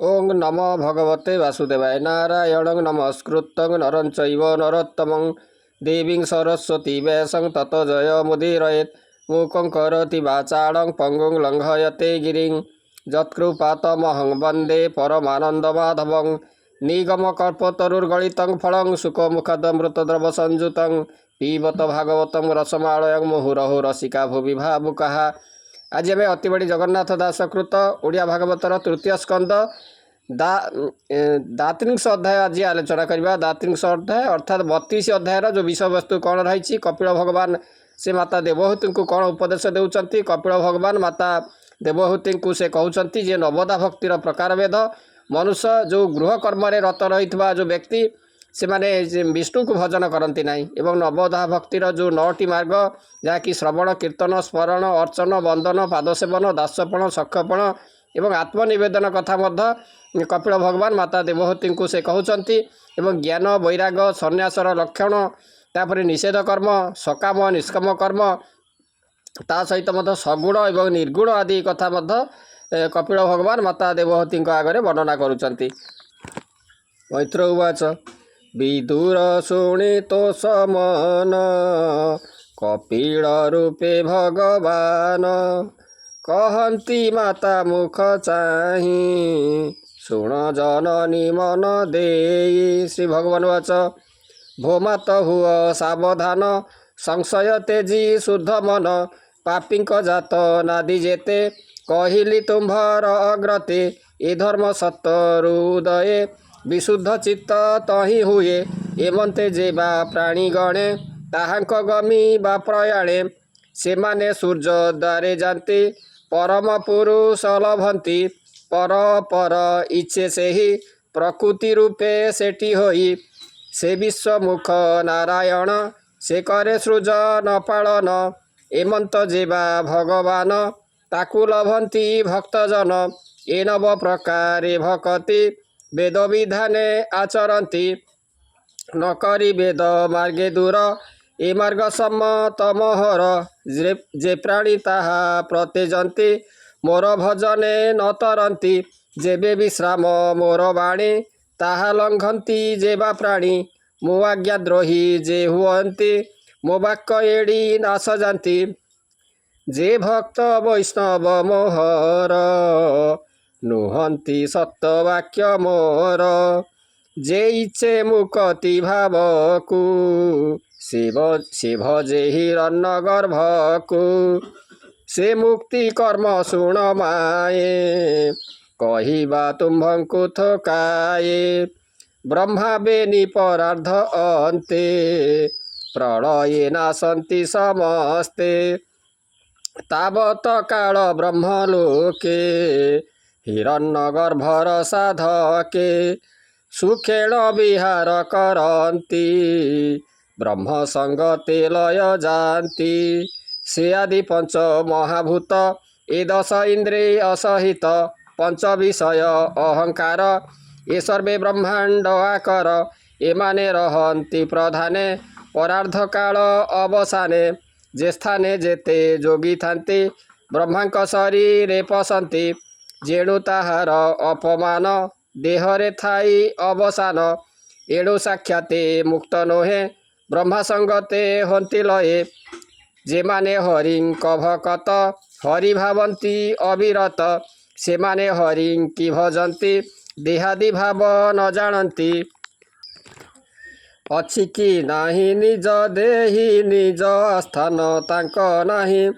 ओं नमो भगवते वासुदेवाय। नारायणं नमस्कृतं नरं चैव नरोत्तमं देवीं सरस्वती व्यासं ततो जयमुदीरयेत्। मूकं करोति वाचालं पङ्गुं लङ्घयते गिरिं यत्कृपातमहं वन्दे परमानन्दमाधवं। निगमकल्पतरुर्गलितं फलं सुखमुखादमृतद्रवसंयुतं पिबत भागवतं रसमालयं मुहुरहो रसिका भुवि भावुकाः। आज आम अति बड़ी जगन्नाथ दासकृत ओडिया भागवतर तृतीय स्कंद दात्रिंश अध्याय आज आलोचना करवा। दात्रिंश अध्याय अर्थात 32 अध्यायर जो विषय वस्तु कौन रही। कपिल भगवान से माता देवहूति को कौन उपदेश देउछंती। कपिल भगवान माता देवहूति को से कहते जे नवदा भक्तिर प्रकार भेद। मनुष्य जो गृह कर्म रत रही जो व्यक्ति से माने विष्णु को भजन करती नहीं एवं नवदा भक्तिर जो 9टी मार्ग जहाँकि श्रवण कीर्तन स्मरण अर्चन वंदन पादसेवन दासपण सक्षपण एवं आत्मनिवेदन कथा मध्य कपिल भगवान माता देवहूति को से कहते एवं ज्ञान वैराग सन्यासर लक्षण तापर निषेध कर्म सकाम निष्काम कर्म ता सहित मध्य सगुण एवं निर्गुण आदि कथा मध्य कपिल भगवान माता देवहूति आगे वर्णना करुँच। मैत्र उवाच विदुर शुणी तो समन कपिल रूपे भगवान कहती माता मुख चाही शुण जननी मन देई। श्री भगवान वाच भो मात हुआ सावधान संशय तेजी शुद्ध मन पापीक जात नादी जेते कहली तुम्भर अग्रते ए धर्म सत्तरुदये विशुद्ध चित्त तही हुए एमंते जे बा प्राणी गणे ताहांक गमी बा प्रयाणे से माने सूर्य द्वारे जानते परम पुरुष लभंती पर पर इच्छे से ही प्रकृति रूपे सेठी होई से विश्वमुख नारायण से करे सृजन पालन एमंत जेबा भगवान ताकू लभंती भक्तजन ए नव प्रकारे भक्ति वेद विधाने आचरती न करी वेद मार्गे दूर ए मार्ग सम्मत मोहर जे प्राणी ताहा प्रत्यजंती मोर भजने न तरंती जेबे विश्राम मोर बाणी ताहा लंघंती जेबा प्राणी मो आज्ञाद्रोही जे हुअंती मो वाक्य एड़ी नाश जानती जे भक्त वैष्णव मोहर नुहंती सत्यवाक्य मोर जे इच्छे मुक्ति भावकु से भजे हिरण्य गर्भकु से मुक्ति कर्म शुण माये कहिबा तुम्भंकु थोकाये ब्रह्मा बेनी परार्ध अन्ते प्रलये नासन्ति समस्ते तावत काल ब्रह्मलोके हिरण्यगर्भर साधके सुखेण विहार करन्ति ब्रह्म संगते लय जानती से आदि पंच महाभूत ए 10 इंद्रिय सहित पंच विषय अहंकार ए सर्वे ब्रह्मांड आकर एमाने रहन्ति प्रधाने परार्ध काल अवसाने जे स्थाने जेते जोगी थांती ब्रह्मांक शरीरे पसंती जेणु ताहार अपमान देहरे थाई अवसान एणु साक्षाते मुक्त नोहे ब्रह्मा संगते हंति लये जे माने हरिंक भकत हरि भावंती अविरत से माने हरिंकी भजंती देहादि भाव न जानती अछि कि नाही निज देहि निज स्थान तांक नाही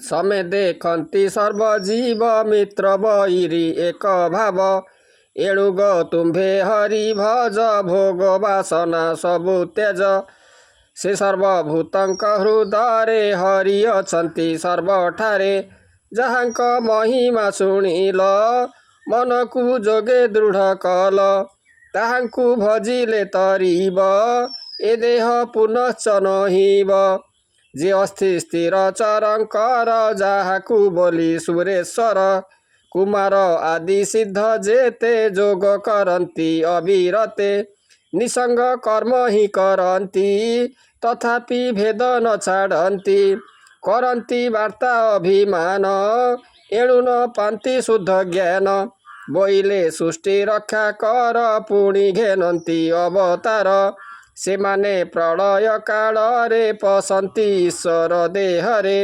समे देखंती सर्वजीव मित्र बैरी एक भाव एणु ग तुम्भे हरि भज भोग वासना सबु तेज से सर्वभूतंक हृदय हरि अछंती सर्वठारे जहाँक महिमा शुणिल मनकु जोगे दृढ़ कल ताहांकु भजिले तरीब ए देह पुनश्च नहिब जे अस्थि स्थिर चरंकर जाहाकु बोली सुरेश्वर कुमार आदि सिद्ध जेते जोग करंती अविरते निसंग कर्म ही करंती तथापि भेद न छाड़ती करंती वार्ता अभिमान एणु न पांति शुद्ध ज्ञान ବୋଇଲେ ସୃଷ୍ଟି ରକ୍ଷା କର ପୁଣି ଘେନନ୍ତି ଅବତାର। ସେମାନେ ପ୍ରଳୟ କାଳରେ ପଶନ୍ତି ଈଶ୍ୱର ଦେହରେ।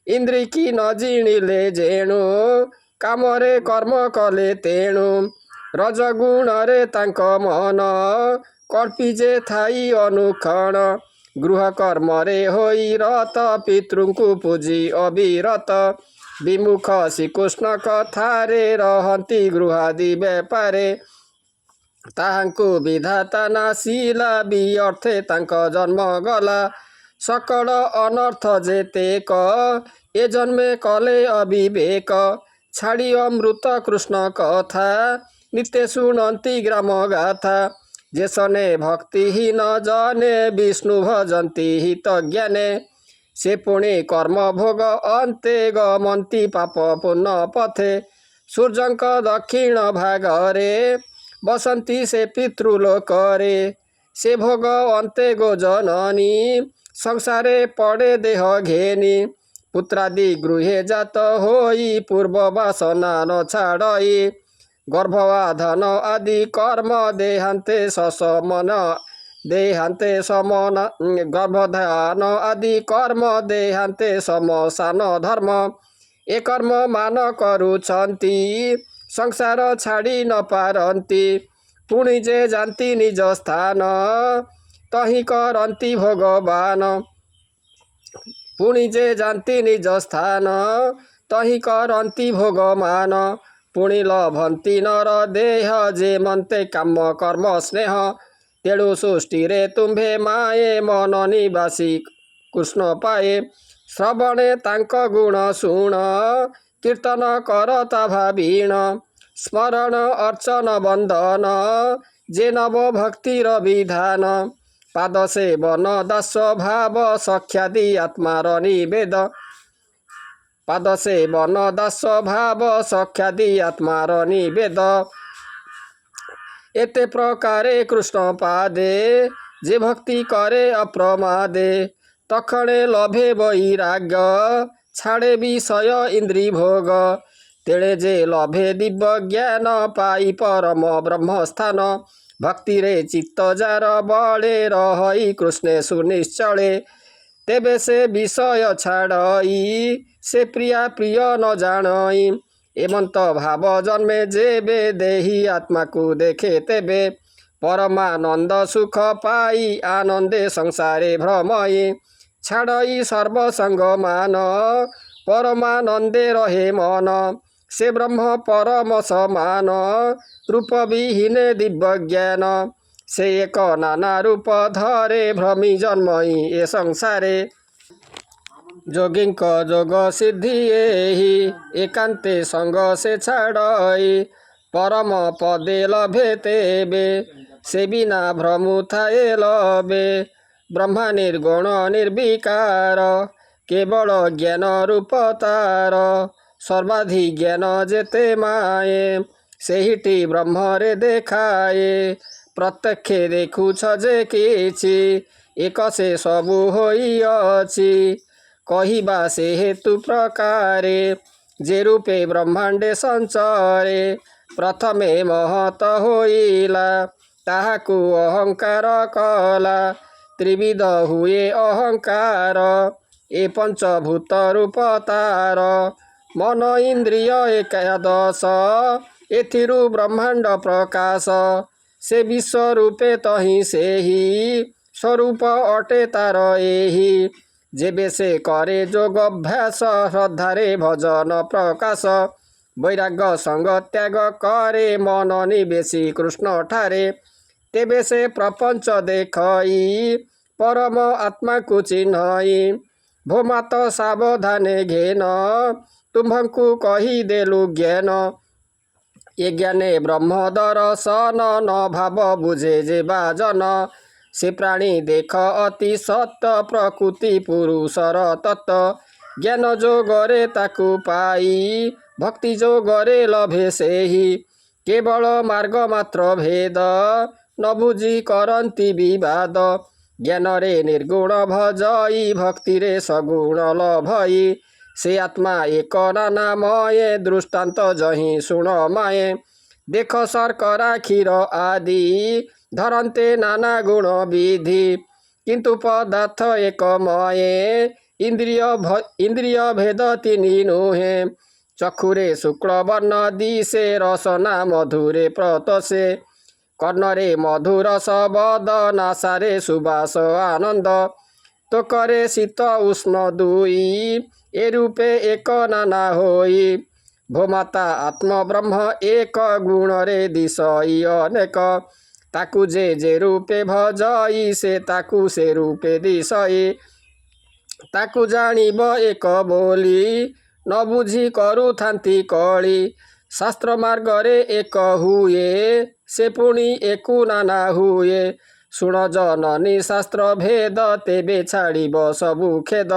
ଇନ୍ଦ୍ରିକି ନ ଜିଣିଲେ ଯେଣୁ କାମରେ କର୍ମ କଲେ ତେଣୁ। ରଜଗୁଣରେ ତାଙ୍କ ମନ କଳ୍ପି ଯେ ଥାଇ ଅନୁକ୍ଷଣ। ଗୃହ କର୍ମରେ ହୋଇ ରତ ପିତୃଙ୍କୁ ପୂଜି ଅବିରତ। ବିମୁଖ ଶ୍ରୀକୃଷ୍ଣ କଥାରେ ରହନ୍ତି ଗୃହାଦି ବେପାରେ। ତାହାଙ୍କୁ ବିଧାତା ନାସିଲା ବିଅର୍ଥେ ତାଙ୍କ ଜନ୍ମ ଗଲା। ସକଳ ଅନର୍ଥ ଯେତେକ ଏ ଜନ୍ମେ କଲେ ଅବିବେକ। ଛାଡ଼ି ଅମୃତ କୃଷ୍ଣ କଥା ନିତ୍ୟ ଶୁଣନ୍ତି ଗ୍ରାମ ଗାଥା। ଯେ ସନେ ଭକ୍ତିହୀନ ଜନେ ବିଷ୍ଣୁ ଭଜନ୍ତି ହିତ ଜ୍ଞାନେ। ସେ ପୁଣି କର୍ମ ଭୋଗ ଅନ୍ତେ ଗମନ୍ତି ପାପ ପୂର୍ଣ୍ଣ ପଥେ। ସୂର୍ଯ୍ୟଙ୍କ ଦକ୍ଷିଣ ଭାଗରେ ବସନ୍ତି ସେ ପିତୃଲୋକରେ। ସେ ଭୋଗ ଅନ୍ତେ ଗୋଜନନୀ ସଂସାରେ ପଡ଼େ ଦେହ ଘେନି। ପୁତ୍ରାଦି ଗୃହେ ଜାତ ହୋଇ ପୂର୍ବ ବାସନା ନ ଛାଡ଼ଇ। ଗର୍ଭବାଧନ ଆଦି କର୍ମ ଦେହାନ୍ତେ ସସମନ ଦେହାନ୍ତେ ସମନ। ଗର୍ଭଧାନ ଆଦି କର୍ମ ଦେହାନ୍ତେ ସମସାନ ଧର୍ମ। ଏ କର୍ମ ମାନ କରୁଛନ୍ତି ସଂସାର ଛାଡ଼ି ନ ପାରନ୍ତି। ପୁଣି ଯେ ଯାନ୍ତି ନିଜ ସ୍ଥାନ ତହିଁ କରନ୍ତି ଭଗବାନ। ପୁଣି ଯେ ଯାନ୍ତି ନିଜ ସ୍ଥାନ ତହିଁ କରନ୍ତି ଭଗବାନ। ପୁଣି ଲଭନ୍ତି ନର ଦେହ ଯେମନ୍ତେ କାମ କର୍ମ ସ୍ନେହ। ତେଣୁ ସୃଷ୍ଟିରେ ତୁମ୍ଭେ ମାଏ ମନ ନିବାସୀ କୃଷ୍ଣ ପାଏ। ଶ୍ରବଣେ ତାଙ୍କ ଗୁଣ ଶୁଣ କୀର୍ତ୍ତନ କର ତା ଭାବିଣ। ସ୍ମରଣ ଅର୍ଚ୍ଚନ ବନ୍ଦନ ଯେ ନବ ଭକ୍ତିର ବିଧାନ। ପାଦ ସେବନ ଦାସ ଭାବ ସଖ୍ୟାଦି ଆତ୍ମାର ନିବେଦ। ପାଦ ସେବନ ଦାସ ଭାବ ସଖ୍ୟାଦି ଆତ୍ମାର ନିବେଦ। ଏତେ ପ୍ରକାରେ କୃଷ୍ଣ ପାଦେ ଯେ ଭକ୍ତି କରେ ଅପ୍ରମାଦେ। ତକ୍ଷଣେ ଲଭେ ବୈରାଗ୍ୟ ଛାଡ଼େ ବିଷୟ ଇନ୍ଦ୍ରି ଭୋଗ। ତେଣେ ଯେ ଲଭେ ଦିବ୍ୟ ଜ୍ଞାନ ପାଇ ପରମ ବ୍ରହ୍ମସ୍ଥାନ। ଭକ୍ତିରେ ଚିତ୍ତ ଯାର ବଳେ ରହଇ କୃଷ୍ଣେ ସୁନିଶ୍ଚଳେ। ତେବେ ସେ ବିଷୟ ଛାଡ଼ଇ ସେ ପ୍ରିୟା ପ୍ରିୟ ନ ଜାଣଇ। ଏମନ୍ତ ଭାବ ଜନ୍ମେ ଯେବେ ଦେହି ଆତ୍ମାକୁ ଦେଖେ ତେବେ। ପରମାନନ୍ଦ ସୁଖ ପାଇ ଆନନ୍ଦେ ସଂସାରେ ଭ୍ରମଇ। ଛାଡ଼ଇ ସର୍ବସଙ୍ଗ ମାନ ପରମାନନ୍ଦେ ରହେ ମନ। ସେ ବ୍ରହ୍ମ ପରମ ସମାନ ରୂପ ବିହୀନେ ଦିବ୍ୟ ଜ୍ଞାନ। ସେ ଏକ ନାନା ରୂପ ଧରେ ଭ୍ରମି ଜନ୍ମଇ ଏ ସଂସାରେ। ଯୋଗୀଙ୍କ ଯୋଗ ସିଦ୍ଧି ଏହି ଏକାନ୍ତେ ସଙ୍ଗ ସେ ଛାଡ଼ଇ। ପରମ ପଦେ ଲଭେ ତେବେ ସେ ବିନା ଭ୍ରମୁଥାଏ ଲବେ। ବ୍ରହ୍ମା ନିର୍ଗୁଣ ନିର୍ବିକାର କେବଳ ଜ୍ଞାନ ରୂପ ତାର। ସର୍ବାଧି ଜ୍ଞାନ ଯେତେ ମାଏ ସେହିଟି ବ୍ରହ୍ମରେ ଦେଖାଏ। ପ୍ରତ୍ୟକ୍ଷେ ଦେଖୁଛ ଯେ କିଛି ଏକ ସେ ସବୁ ହୋଇଅଛି। କହିବା ସେ ହେତୁ ପ୍ରକାରେ ଯେ ରୂପେ ବ୍ରହ୍ମାଣ୍ଡେ ସଞ୍ଚରେ। ପ୍ରଥମେ ମହତ ହୋଇଲା ତାହାକୁ ଅହଙ୍କାର କଲା। ତ୍ରିବିଧ ହୁଏ ଅହଙ୍କାର ଏ ପଞ୍ଚଭୂତ ରୂପ ତାର। ମନ ଇନ୍ଦ୍ରିୟ ଏକାଦଶ ଏଥିରୁ ବ୍ରହ୍ମାଣ୍ଡ ପ୍ରକାଶ। ସେ ବିଶ୍ୱରୂପେ ତହିଁ ସେହି ସ୍ୱରୂପ ଅଟେ ତାର ଏହି। ଯେବେ ସେ କରେ ଯୋଗାଭ୍ୟାସ ଶ୍ରଦ୍ଧାରେ ଭଜନ ପ୍ରକାଶ। ବୈରାଗ୍ୟ ସଙ୍ଗ ତ୍ୟାଗ କରେ ମନ ନିବେଶୀ କୃଷ୍ଣ ଠାରେ। ତେବେ ସେ ପ୍ରପଞ୍ଚ ଦେଖଇ ପରମ ଆତ୍ମାକୁ ଚିହ୍ନଇ। ଭୋମାତ ସାବଧାନେ ଘେନ ତୁମ୍ଭଙ୍କୁ କହିଦେଲୁ ଜ୍ଞାନ। ଏ ଜ୍ଞାନେ ବ୍ରହ୍ମ ଦର୍ଶନ ନ ଭାବ ବୁଝେ ଯେ ବାଜନ। ସେ ପ୍ରାଣୀ ଦେଖ ଅତି ସତ ପ୍ରକୃତି ପୁରୁଷର ତତ୍ତ୍ୱ। ଜ୍ଞାନ ଯୋଗରେ ତାକୁ ପାଇ ଭକ୍ତି ଯୋଗରେ ଲଭେ ସେହି। କେବଳ ମାର୍ଗ ମାତ୍ର ଭେଦ ନ ବୁଝି କରନ୍ତି ବିବାଦ। ଜ୍ଞାନରେ ନିର୍ଗୁଣ ଭଜଇ ଭକ୍ତିରେ ସଗୁଣ ଲଭଇ। ସେ ଆତ୍ମା ଏକ ନାନାମୟେ ଦୃଷ୍ଟାନ୍ତ ଯହିଁ ଶୁଣ ମାଏ। देख शर्करा क्षीर आदि धरन्ते नाना गुण विधि किंतु पदार्थ एकमये इंद्रिय भेद तिनि नुहे चक्षुरे शुक्ल वर्ण दिशे रसना मधुरे प्रतसे कर्णरे मधुर शब्द नासारे सुबास आनंद तोकरे शीत उष्ण दुई ए रूपे एक नाना होई भोमाता आत्म ब्रह्म एक गुण रे दिशई अनेक ताकू जे रूपे भजई से ताकू से रूपे दिशई ताकू जानिब एक बोली न बुझी करू थांती कली शास्त्र मार्ग रे एक हुए से पुणी एकु नाना हुए शुण जननी शास्त्र भेद तेबे छाड़िब सबु खेद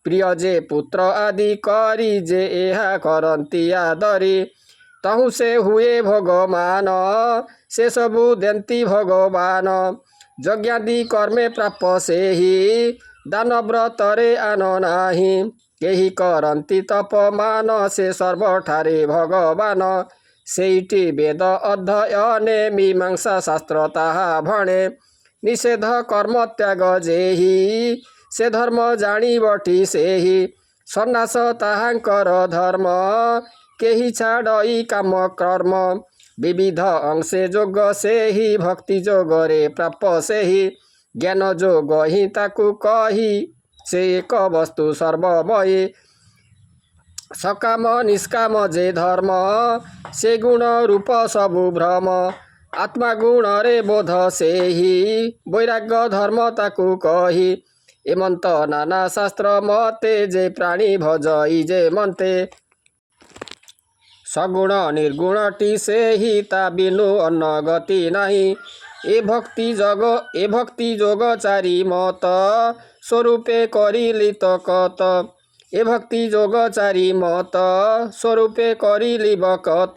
प्रिय जे पुत्र आदि करी जे एहा करंती आदरी तहु से हुए भगवान से सबु देंती भगवान यज्ञादि कर्मे प्राप से ही दान व्रतरे आन नाही केही करंती तपमान से सर्वठारे भगवान सेठी वेद अध्ययने मीमांसा शास्त्र ताहा भणे निषेध कर्म त्याग जेहि से धर्म जानी बटी सेहि सन्यास ताहांकर धर्म केही छाड़ई काम कर्म विविध अंशे जोग सेहि भक्ति जोग रे प्राप सेहि ज्ञान जोग ही ताकू कही से एक वस्तु सर्वमयी सकाम निष्काम जे धर्म से गुण रूप सबु भ्रम आत्मा गुण रे बोध से ही वैराग्य धर्म ताकू कही एमंत नाना शास्त्र मते जे प्राणी भजई जे मनते सगुण निर्गुण टी से ही ता बिनु अन्न गति नहीं ए भक्ति जोग चारि मत स्वरूपे करिली तकत ए भक्ति जोग चारि मत स्वरूपे करिली बकत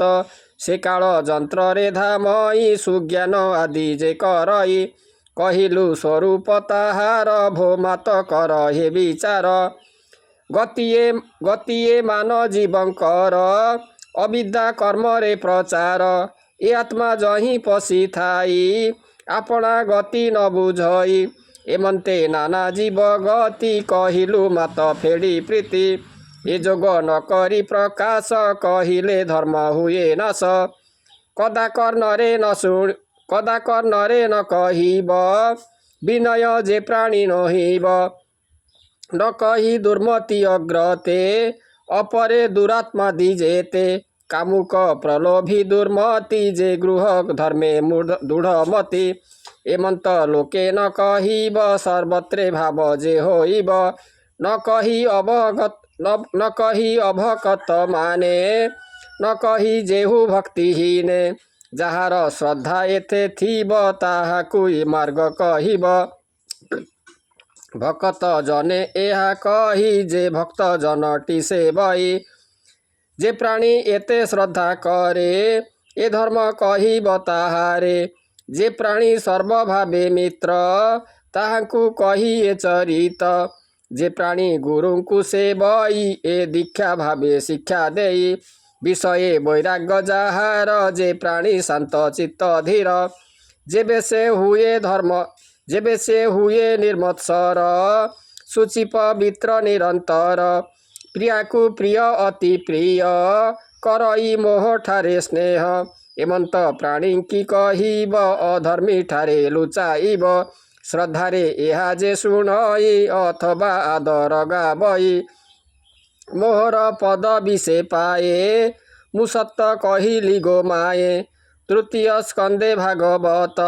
से काल जंत्र रे धामई सुज्ञान आदि जे करई कहिलु स्वरूप ताहार भो मात कर हे विचार गतिए मान जीवंकर अविद्या कर्म रे प्रचार ए आत्मा जही पसी थाई आपना गति न बुझई एमंते नाना जीव गति कहिलु मात फेड़ी प्रीति ए जोग न करी प्रकाश कहिले धर्म हुए नाश कदा कर्णरे न कहिब विनय जे प्राणी नहिब न कही दुर्मति अग्रते अपरे दुरात्मा दिजेते कामुक प्रलोभी दुर्मति जे गृह धर्मे दृढ़मति एमंत लोके न कहिब सर्वत्रे भाव जे होइब न कही अभगत माने न कही जेहु भक्तिहीने जहार श्रद्धा एथे थिब ताहाकु मार्ग कहिब भक्त जने एहा कही जे भक्त जनटी सेवई जे प्राणी एते श्रद्धा करे ए धर्म कहिब ताहारे जे प्राणी सर्वभावे मित्र ताहाकु कही ए चरित जे प्राणी गुरुंकु सेवई ए दीक्षा भावे शिक्षा देई विषये वैराग्य जाहार जे प्राणी शांत चित्त धीर जेबे से हुए निर्मत्सर शुचि पवित्र निरंतर प्रियाकु प्रिय अति प्रिय करई मोह ठारे स्नेह एमंत प्राणी की कहिब अधर्मी ठारे लुचाइब श्रद्धारे एहा जे शुणई अथवा आदर गावई मोहर पद विषे पाए मुसत्त कहिली गोमाए तृतीय स्कंदे भागवत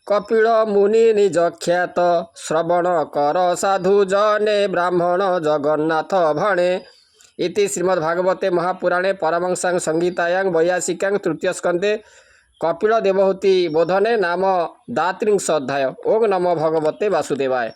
कपिल मुनि निज ख्यात श्रवण कर साधु जने ब्राह्मण जगन्नाथ भणे इति श्रीमद्भागवते महापुराणे परमहंसां संहितायां 82 तृतीय स्कंदे कपिल देवहूति बोधने नाम 33 अध्याय। ओं नमो भगवते वासुदेवाय।